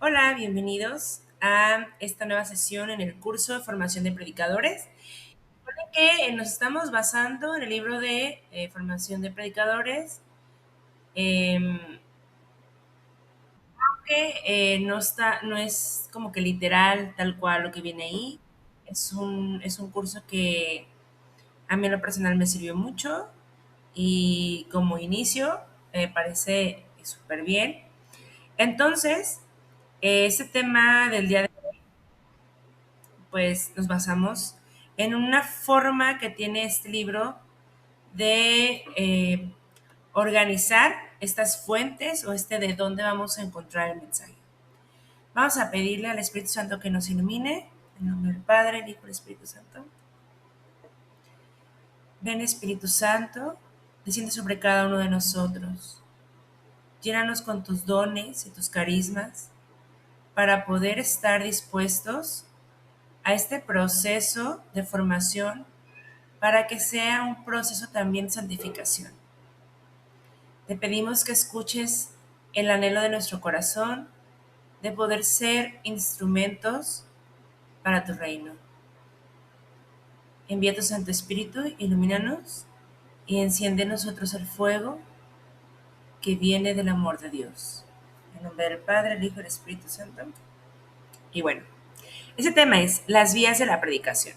Hola, bienvenidos a esta nueva sesión en el curso de formación de predicadores. Recuerden que nos estamos basando en el libro de formación de predicadores, que no es como que literal tal cual lo que viene ahí. Es un curso que a mí en lo personal me sirvió mucho y como inicio me parece súper bien. Entonces, este tema del día de pues nos basamos en una forma que tiene este libro de organizar estas fuentes o de dónde vamos a encontrar el mensaje. Vamos a pedirle al Espíritu Santo que nos ilumine. En nombre del Padre, el Hijo y el Espíritu Santo. Ven Espíritu Santo, desciende sobre cada uno de nosotros. Llénanos con tus dones y tus carismas para poder estar dispuestos a este proceso de formación para que sea un proceso también de santificación. Te pedimos que escuches el anhelo de nuestro corazón de poder ser instrumentos para tu reino. Envía tu Santo Espíritu, ilumínanos y enciende en nosotros el fuego que viene del amor de Dios. En nombre del Padre, el Hijo y el Espíritu Santo. Y bueno, ese tema es las vías de la predicación.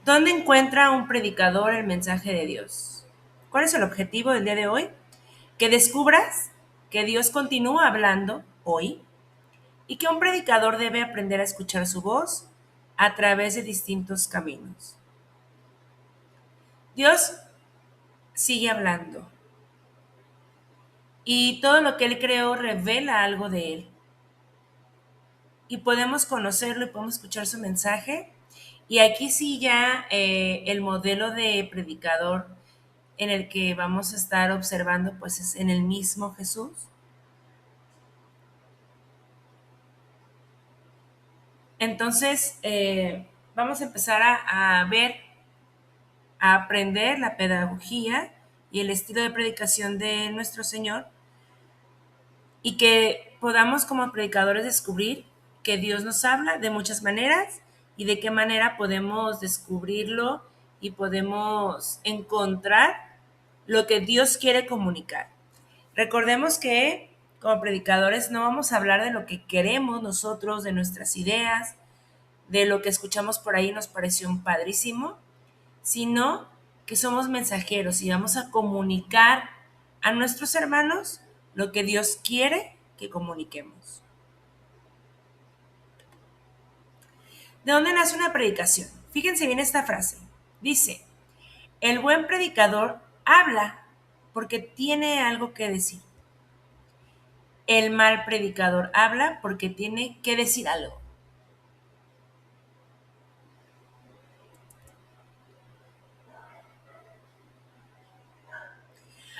¿Dónde encuentra un predicador el mensaje de Dios? ¿Cuál es el objetivo del día de hoy? Que descubras que Dios continúa hablando hoy y que un predicador debe aprender a escuchar su voz a través de distintos caminos. Dios sigue hablando y todo lo que Él creó revela algo de Él y podemos conocerlo y podemos escuchar su mensaje. Y aquí sí ya el modelo de predicador en el que vamos a estar observando pues es en el mismo Jesús. Entonces, vamos a empezar a ver, a aprender la pedagogía y el estilo de predicación de nuestro Señor y que podamos como predicadores descubrir que Dios nos habla de muchas maneras y de qué manera podemos descubrirlo y podemos encontrar lo que Dios quiere comunicar. Recordemos que como predicadores no vamos a hablar de lo que queremos nosotros, de nuestras ideas, de lo que escuchamos por ahí nos pareció un padrísimo, sino que somos mensajeros y vamos a comunicar a nuestros hermanos lo que Dios quiere que comuniquemos. ¿De dónde nace una predicación? Fíjense bien esta frase. Dice, el buen predicador habla porque tiene algo que decir. El mal predicador habla porque tiene que decir algo.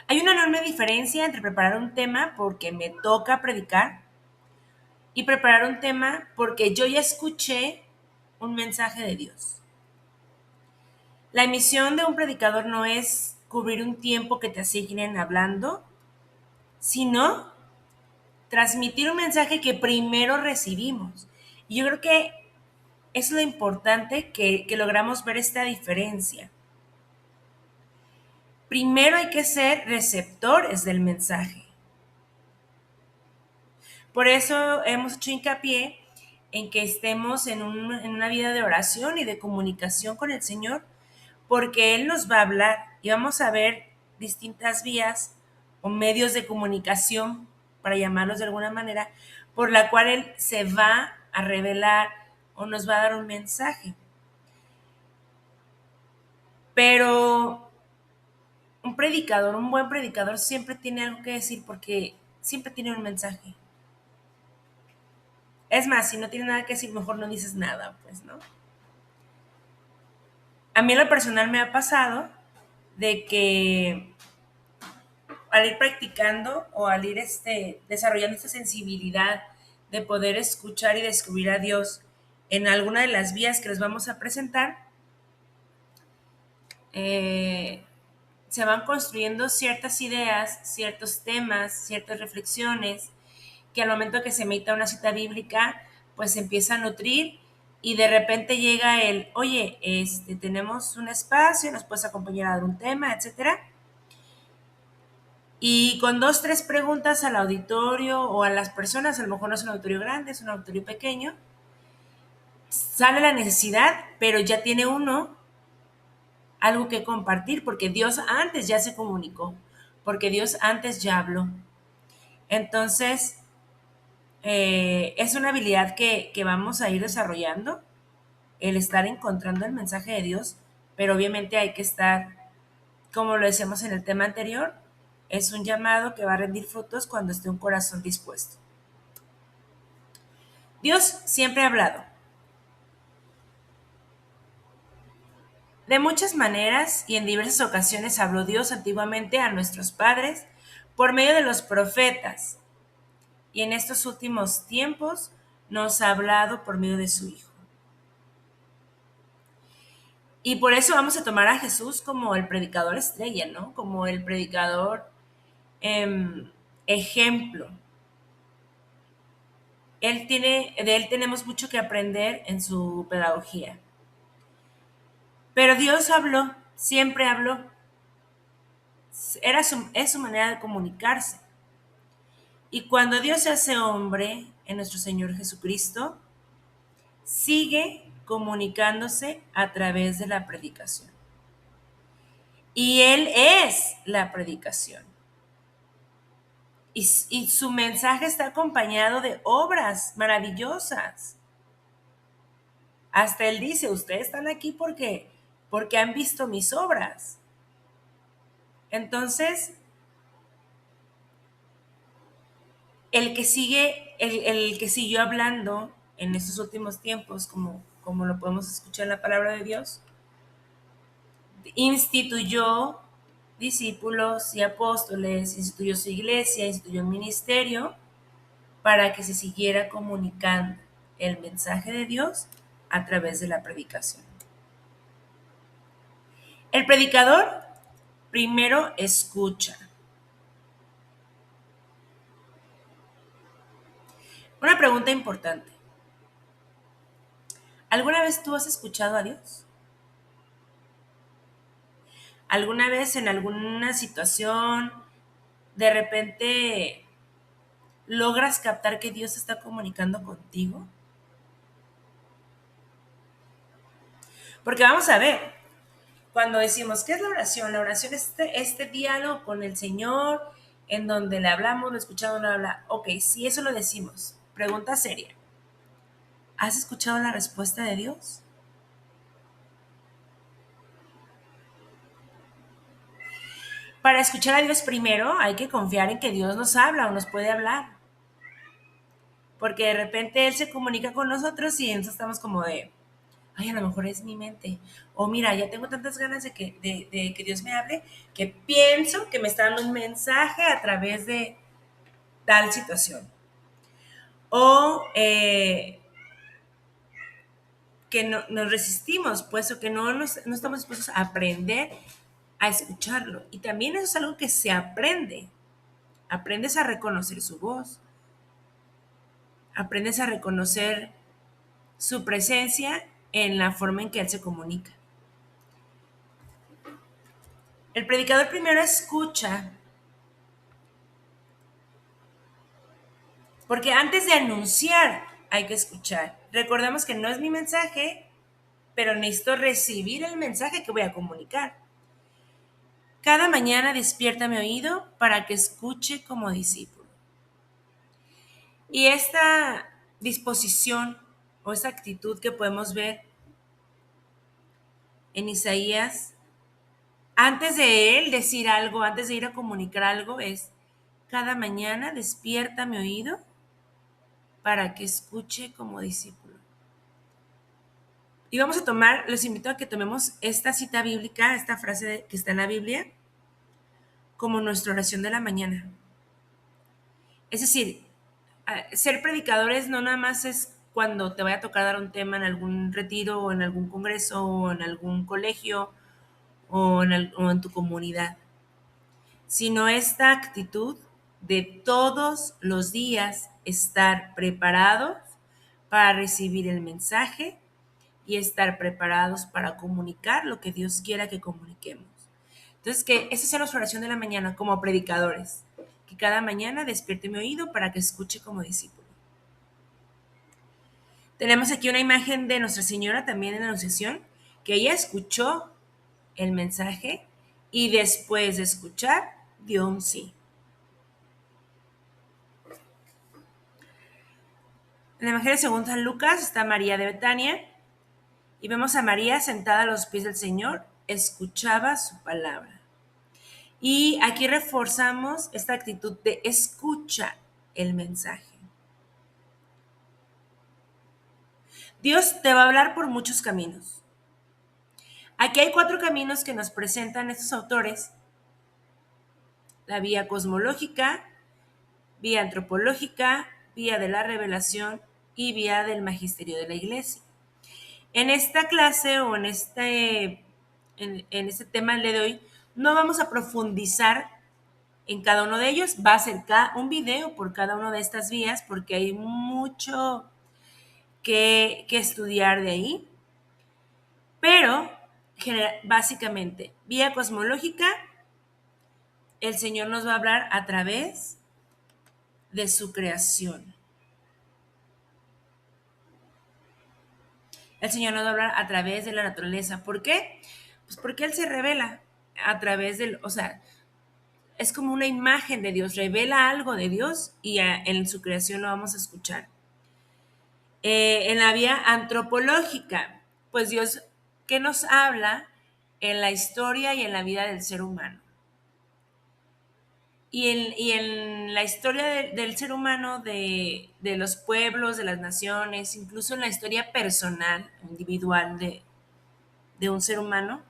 Hay una enorme diferencia entre preparar un tema porque me toca predicar y preparar un tema porque yo ya escuché un mensaje de Dios. La misión de un predicador no es cubrir un tiempo que te asignen hablando, sino transmitir un mensaje que primero recibimos. Y yo creo que es lo importante que logramos ver esta diferencia. Primero hay que ser receptores del mensaje. Por eso hemos hecho hincapié en que estemos en una vida de oración y de comunicación con el Señor, porque Él nos va a hablar y vamos a ver distintas vías o medios de comunicación, para llamarlos de alguna manera, por la cual Él se va a revelar o nos va a dar un mensaje. Pero un predicador, un buen predicador siempre tiene algo que decir porque siempre tiene un mensaje. Es más, si no tiene nada que decir, mejor no dices nada, pues, ¿no? A mí en lo personal me ha pasado de que al ir practicando o al ir desarrollando esta sensibilidad de poder escuchar y descubrir a Dios en alguna de las vías que les vamos a presentar, eh, se van construyendo ciertas ideas, ciertos temas, ciertas reflexiones que al momento que se medita una cita bíblica, pues se empieza a nutrir y de repente llega el, oye, tenemos un espacio, nos puedes acompañar a dar un tema, etcétera. Y con 2, 3 preguntas al auditorio o a las personas, a lo mejor no es un auditorio grande, es un auditorio pequeño, sale la necesidad, pero ya tiene uno algo que compartir, porque Dios antes ya se comunicó, porque Dios antes ya habló. Entonces, es una habilidad que vamos a ir desarrollando, el estar encontrando el mensaje de Dios, pero obviamente hay que estar, como lo decíamos en el tema anterior, es un llamado que va a rendir frutos cuando esté un corazón dispuesto. Dios siempre ha hablado. De muchas maneras y en diversas ocasiones habló Dios antiguamente a nuestros padres por medio de los profetas, y en estos últimos tiempos nos ha hablado por medio de su Hijo. Y por eso vamos a tomar a Jesús como el predicador estrella, ¿no? Como el predicador ejemplo. De él tenemos mucho que aprender en su pedagogía. Pero Dios habló, siempre habló. Es su manera de comunicarse. Y cuando Dios se hace hombre en nuestro Señor Jesucristo, sigue comunicándose a través de la predicación. Y Él es la predicación. Y su mensaje está acompañado de obras maravillosas. Hasta Él dice, ustedes están aquí porque han visto mis obras. Entonces, el que siguió hablando en estos últimos tiempos, como lo podemos escuchar en la palabra de Dios, instituyó discípulos y apóstoles, instituyó su iglesia, instituyó un ministerio para que se siguiera comunicando el mensaje de Dios a través de la predicación. El predicador primero escucha. Una pregunta importante. ¿Alguna vez tú has escuchado a Dios? ¿Alguna vez en alguna situación de repente logras captar que Dios está comunicando contigo? Porque vamos a ver, cuando decimos, ¿qué es la oración? La oración es este diálogo con el Señor, en donde le hablamos, lo escuchamos, lo habla. Ok, sí, eso lo decimos. Pregunta seria. ¿Has escuchado la respuesta de Dios? Para escuchar a Dios primero hay que confiar en que Dios nos habla o nos puede hablar. Porque de repente Él se comunica con nosotros y entonces estamos como de, ay, a lo mejor es mi mente. O mira, ya tengo tantas ganas de que Dios me hable que pienso que me está dando un mensaje a través de tal situación. O que nos resistimos, puesto que no estamos dispuestos a aprender a escucharlo. Y también eso es algo que se aprende. Aprendes a reconocer su voz. Aprendes a reconocer su presencia en la forma en que Él se comunica. El predicador primero escucha, porque antes de anunciar hay que escuchar. Recordemos que no es mi mensaje, pero necesito recibir el mensaje que voy a comunicar. Cada mañana despierta mi oído para que escuche como discípulo. Y esta disposición o esta actitud que podemos ver en Isaías, antes de él decir algo, antes de ir a comunicar algo, es cada mañana despierta mi oído para que escuche como discípulo. Y vamos a tomar, los invito a que tomemos esta cita bíblica, esta frase que está en la Biblia, como nuestra oración de la mañana. Es decir, ser predicadores no nada más es cuando te vaya a tocar dar un tema en algún retiro o en algún congreso o en algún colegio o en tu comunidad, sino esta actitud de todos los días estar preparados para recibir el mensaje y estar preparados para comunicar lo que Dios quiera que comuniquemos. Entonces, que esa sea nuestra oración de la mañana como predicadores, que cada mañana despierte mi oído para que escuche como discípulo. Tenemos aquí una imagen de Nuestra Señora también en la Anunciación, que ella escuchó el mensaje y después de escuchar dio un sí. En el Evangelio según San Lucas está María de Betania y vemos a María sentada a los pies del Señor, escuchaba su palabra. Y aquí reforzamos esta actitud de escucha el mensaje. Dios te va a hablar por muchos caminos. Aquí hay 4 caminos que nos presentan estos autores: la vía cosmológica, vía antropológica, vía de la revelación y vía del magisterio de la Iglesia. En esta clase o en este tema de hoy no vamos a profundizar en cada uno de ellos. Va a ser un video por cada una de estas vías porque hay mucho que estudiar de ahí. Pero básicamente, vía cosmológica, el Señor nos va a hablar a través de su creación. El Señor nos va a hablar a través de la naturaleza. ¿Por qué? Pues porque Él se revela a través es como una imagen de Dios, revela algo de Dios y en su creación lo vamos a escuchar. En la vía antropológica, pues Dios, ¿qué nos habla en la historia y en la vida del ser humano? Y en la historia del ser humano, de los pueblos, de las naciones, incluso en la historia personal, individual de un ser humano,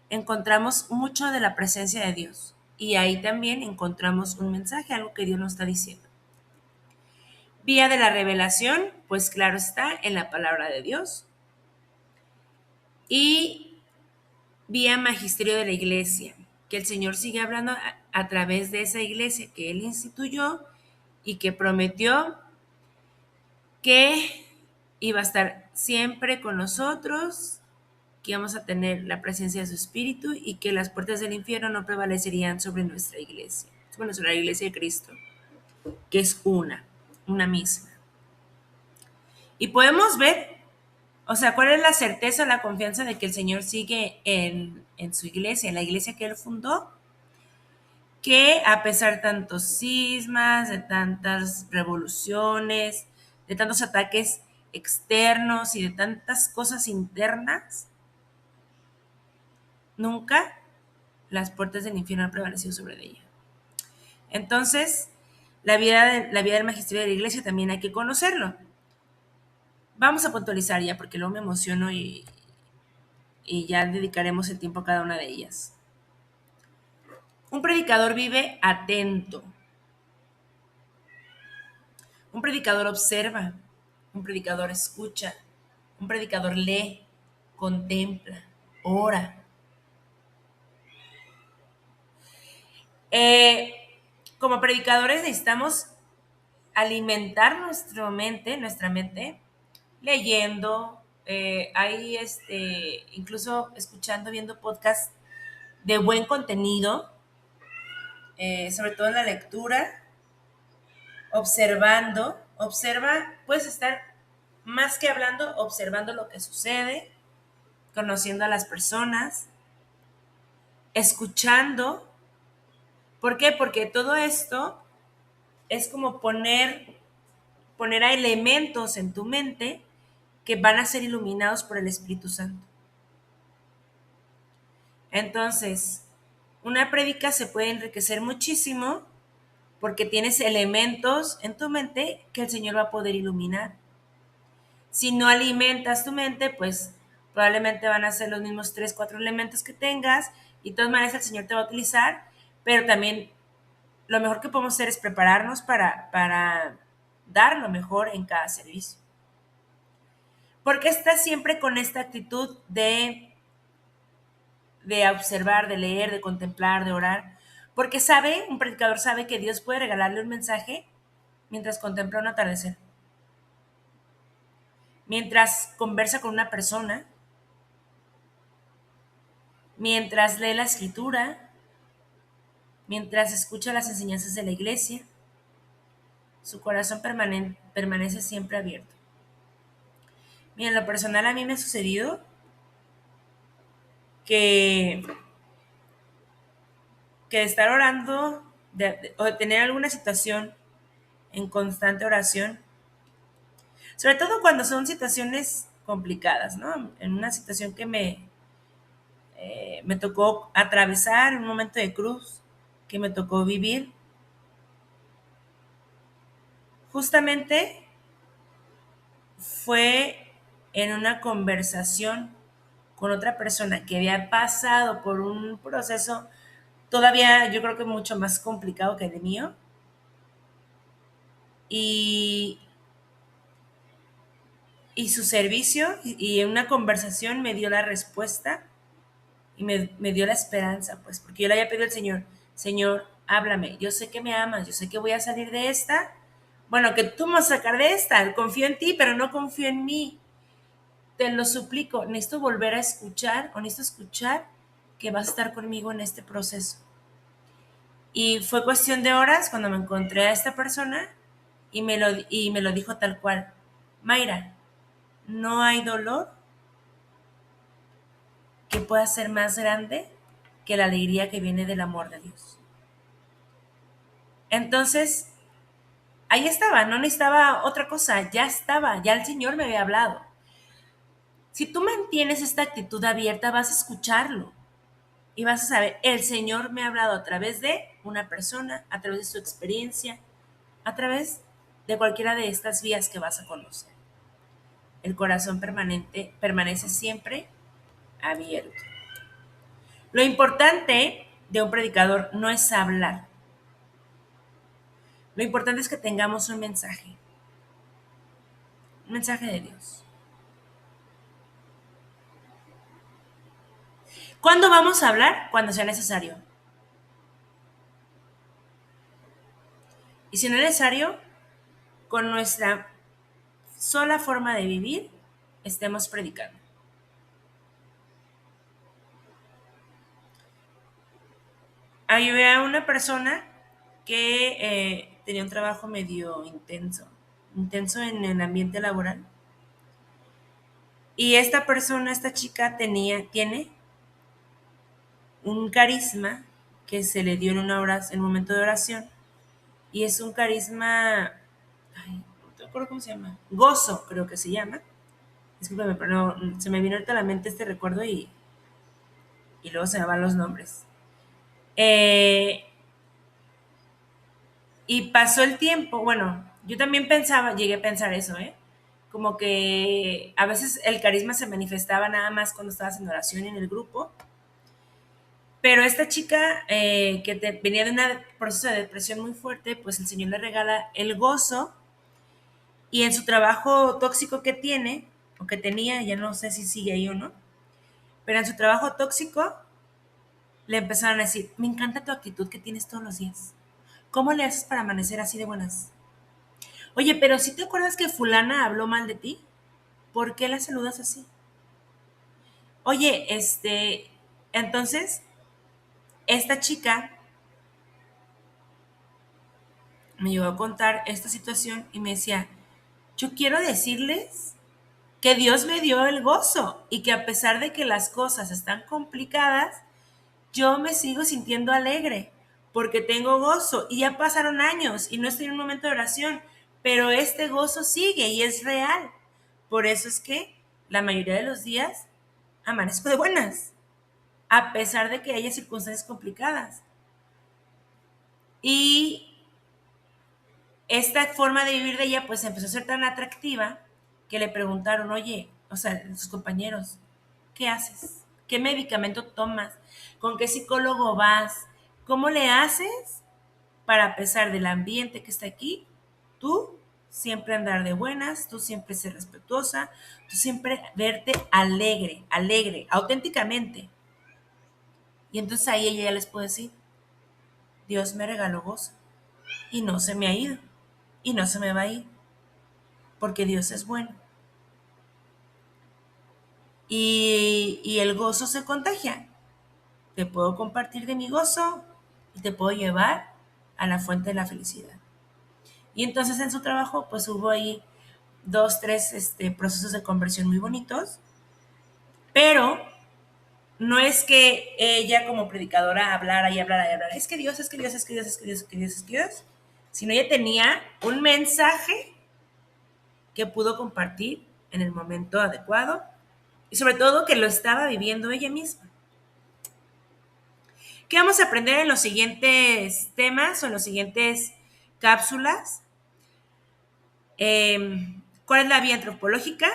encontramos mucho de la presencia de Dios. Y ahí también encontramos un mensaje, algo que Dios nos está diciendo. Vía de la revelación, pues claro está, en la palabra de Dios. Y vía magisterio de la iglesia, que el Señor sigue hablando a través de esa iglesia que Él instituyó y que prometió que iba a estar siempre con nosotros, que íbamos a tener la presencia de su Espíritu y que las puertas del infierno no prevalecerían sobre nuestra iglesia, bueno, sobre la iglesia de Cristo, que es una misma. Y podemos ver, o sea, cuál es la certeza, la confianza de que el Señor sigue en su iglesia, en la iglesia que Él fundó, que a pesar de tantos cismas, de tantas revoluciones, de tantos ataques externos y de tantas cosas internas, nunca las puertas del infierno han prevalecido sobre ella. Entonces, la vida del magisterio de la iglesia también hay que conocerlo. Vamos a puntualizar ya porque luego me emociono y ya dedicaremos el tiempo a cada una de ellas. Un predicador vive atento. Un predicador observa. Un predicador escucha. Un predicador lee, contempla, ora. Como predicadores necesitamos alimentar nuestra mente, leyendo, incluso escuchando, viendo podcasts de buen contenido, sobre todo en la lectura, puedes estar más que hablando, observando lo que sucede, conociendo a las personas, escuchando. ¿Por qué? Porque todo esto es como poner a elementos en tu mente que van a ser iluminados por el Espíritu Santo. Entonces, una prédica se puede enriquecer muchísimo porque tienes elementos en tu mente que el Señor va a poder iluminar. Si no alimentas tu mente, pues probablemente van a ser los mismos 3, 4 elementos que tengas y de todas maneras el Señor te va a utilizar, pero también lo mejor que podemos hacer es prepararnos para dar lo mejor en cada servicio. Porque estás siempre con esta actitud de observar, de leer, de contemplar, de orar. Porque un predicador sabe que Dios puede regalarle un mensaje mientras contempla un atardecer, mientras conversa con una persona, mientras lee la escritura, mientras escucha las enseñanzas de la iglesia. Su corazón permanece siempre abierto. Mira, en lo personal a mí me ha sucedido que, que de estar orando o de tener alguna situación en constante oración, sobre todo cuando son situaciones complicadas, ¿no? En una situación que me tocó atravesar, en un momento de cruz que me tocó vivir, justamente fue en una conversación con otra persona que había pasado por un proceso todavía yo creo que mucho más complicado que el mío. Y, y su servicio y en una conversación me dio la respuesta y me dio la esperanza, pues, porque yo le había pedido al Señor, Señor, háblame, yo sé que me amas, yo sé que voy a salir de esta, bueno, que tú me vas a sacar de esta, confío en ti, pero no confío en mí, te lo suplico, necesito volver a escuchar, o necesito escuchar que vas a estar conmigo en este proceso. Y fue cuestión de horas cuando me encontré a esta persona y me lo dijo tal cual, Mayra, no hay dolor que pueda ser más grande que la alegría que viene del amor de Dios. Entonces, ahí estaba, no necesitaba otra cosa, ya estaba, ya el Señor me había hablado. Si tú mantienes esta actitud abierta, vas a escucharlo y vas a saber, el Señor me ha hablado a través de una persona, a través de su experiencia, a través de cualquiera de estas vías que vas a conocer. El corazón permanece siempre abierto. Lo importante de un predicador no es hablar. Lo importante es que tengamos un mensaje de Dios. ¿Cuándo vamos a hablar? Cuando sea necesario. Y si no es necesario, con nuestra sola forma de vivir, estemos predicando. Ayudé a una persona que tenía un trabajo medio intenso en el ambiente laboral. Y esta persona, esta chica tiene un carisma que se le dio en un momento de oración. Y es un carisma, ay, no te acuerdo cómo se llama, gozo creo que se llama. Discúlpame, pero no, se me vino ahorita a la mente este recuerdo y luego se me van los nombres. Eh, y pasó el tiempo, bueno, yo también llegué a pensar eso, ¿eh? Como que a veces el carisma se manifestaba nada más cuando estabas en oración en el grupo. Pero esta chica venía de un proceso de depresión muy fuerte, pues el Señor le regala el gozo y en su trabajo tóxico que tiene, o que tenía, ya no sé si sigue ahí o no, pero en su trabajo tóxico le empezaron a decir, me encanta tu actitud que tienes todos los días. ¿Cómo le haces para amanecer así de buenas? Oye, pero si te acuerdas que fulana habló mal de ti, ¿por qué la saludas así? Oye, entonces, esta chica me llegó a contar esta situación y me decía, yo quiero decirles que Dios me dio el gozo y que a pesar de que las cosas están complicadas, yo me sigo sintiendo alegre porque tengo gozo y ya pasaron años y no estoy en un momento de oración, pero este gozo sigue y es real. Por eso es que la mayoría de los días amanezco de buenas, a pesar de que haya circunstancias complicadas. Y esta forma de vivir de ella pues empezó a ser tan atractiva que le preguntaron, oye, o sea, sus compañeros, ¿qué haces? ¿Qué medicamento tomas? ¿Con qué psicólogo vas? ¿Cómo le haces para, a pesar del ambiente que está aquí, tú siempre andar de buenas, tú siempre ser respetuosa, tú siempre verte alegre, auténticamente? Y entonces ahí ella ya les puede decir, Dios me regaló gozo y no se me ha ido. y no se me va a ir, porque Dios es bueno. Y el gozo se contagia. Te puedo compartir de mi gozo y te puedo llevar a la fuente de la felicidad. Y entonces en su trabajo, pues hubo ahí 2, 3 procesos de conversión muy bonitos, pero no es que ella como predicadora hablara y hablara y hablara, es que Dios, es que Dios, es que Dios, es que Dios, es que Dios, es que Dios, sino ella tenía un mensaje que pudo compartir en el momento adecuado y sobre todo que lo estaba viviendo ella misma. ¿Qué vamos a aprender en los siguientes temas o en los siguientes cápsulas? ¿Cuál es la vía antropológica?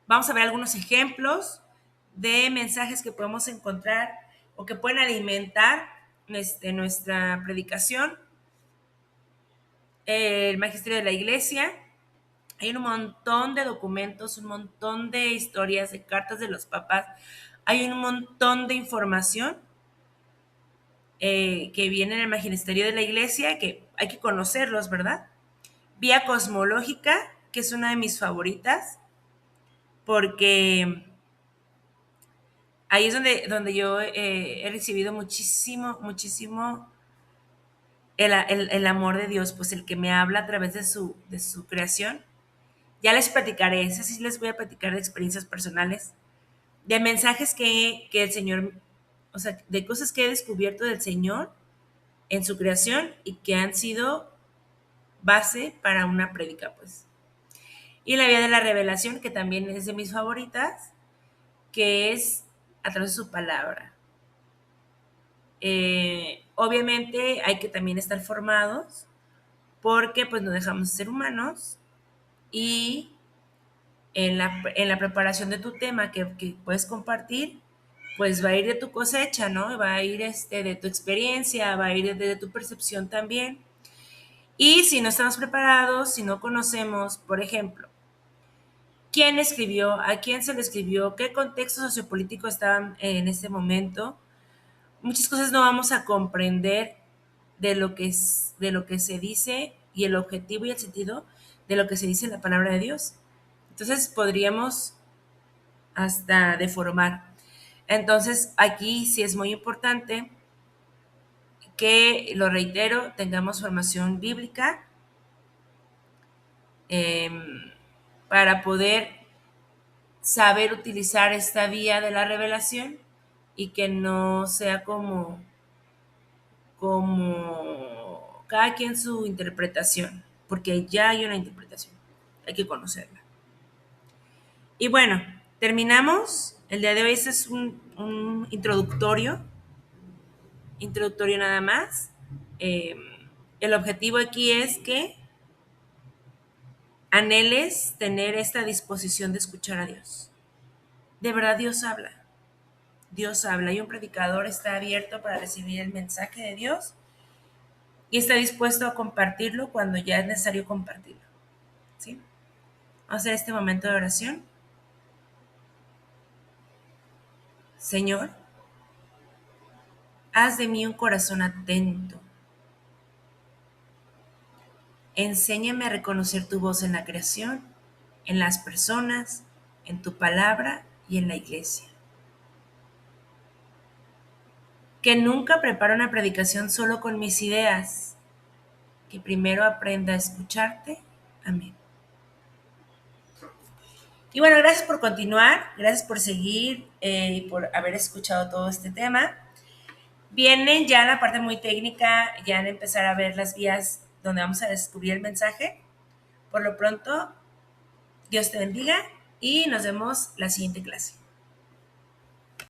Vamos a ver algunos ejemplos de mensajes que podemos encontrar o que pueden alimentar nuestra predicación. El magisterio de la iglesia. Hay un montón de documentos, un montón de historias, de cartas de los papás. Hay un montón de información que viene en el magisterio de la iglesia, que hay que conocerlos, ¿verdad? Vía cosmológica, que es una de mis favoritas, porque ahí es donde yo he recibido muchísimo, muchísimo el amor de Dios, pues el que me habla a través de su creación. Ya les platicaré, eso sí les voy a platicar de experiencias personales, de mensajes que el Señor, o sea, de cosas que he descubierto del Señor en su creación y que han sido base para una prédica, pues. Y la vía de la revelación, que también es de mis favoritas, que es a través de su palabra. Obviamente hay que también estar formados porque pues no dejamos de ser humanos y en la preparación de tu tema que puedes compartir, pues va a ir de tu cosecha, ¿no? Va a ir de tu experiencia, va a ir de tu percepción también. Y si no estamos preparados, si no conocemos, por ejemplo, quién escribió, a quién se le escribió, qué contexto sociopolítico estaban en ese momento, muchas cosas no vamos a comprender de lo que se dice y el objetivo y el sentido de lo que se dice en la palabra de Dios. Entonces podríamos hasta deformar. Entonces aquí sí es muy importante que, lo reitero, tengamos formación bíblica eh, para poder saber utilizar esta vía de la revelación y que no sea como cada quien su interpretación, porque ya hay una interpretación, hay que conocerla. Y bueno, terminamos. El día de hoy este es un introductorio nada más. El objetivo aquí es que anheles tener esta disposición de escuchar a Dios. De verdad Dios habla. Dios habla y un predicador está abierto para recibir el mensaje de Dios y está dispuesto a compartirlo cuando ya es necesario compartirlo. ¿Sí? Vamos a hacer este momento de oración. Señor, haz de mí un corazón atento. Enséñame a reconocer tu voz en la creación, en las personas, en tu palabra y en la iglesia. Que nunca prepare una predicación solo con mis ideas, que primero aprenda a escucharte. Amén. Y bueno, gracias por continuar, gracias por seguir y por haber escuchado todo este tema. Vienen ya la parte muy técnica, ya en empezar a ver las vías donde vamos a descubrir el mensaje. Por lo pronto, Dios te bendiga y nos vemos la siguiente clase.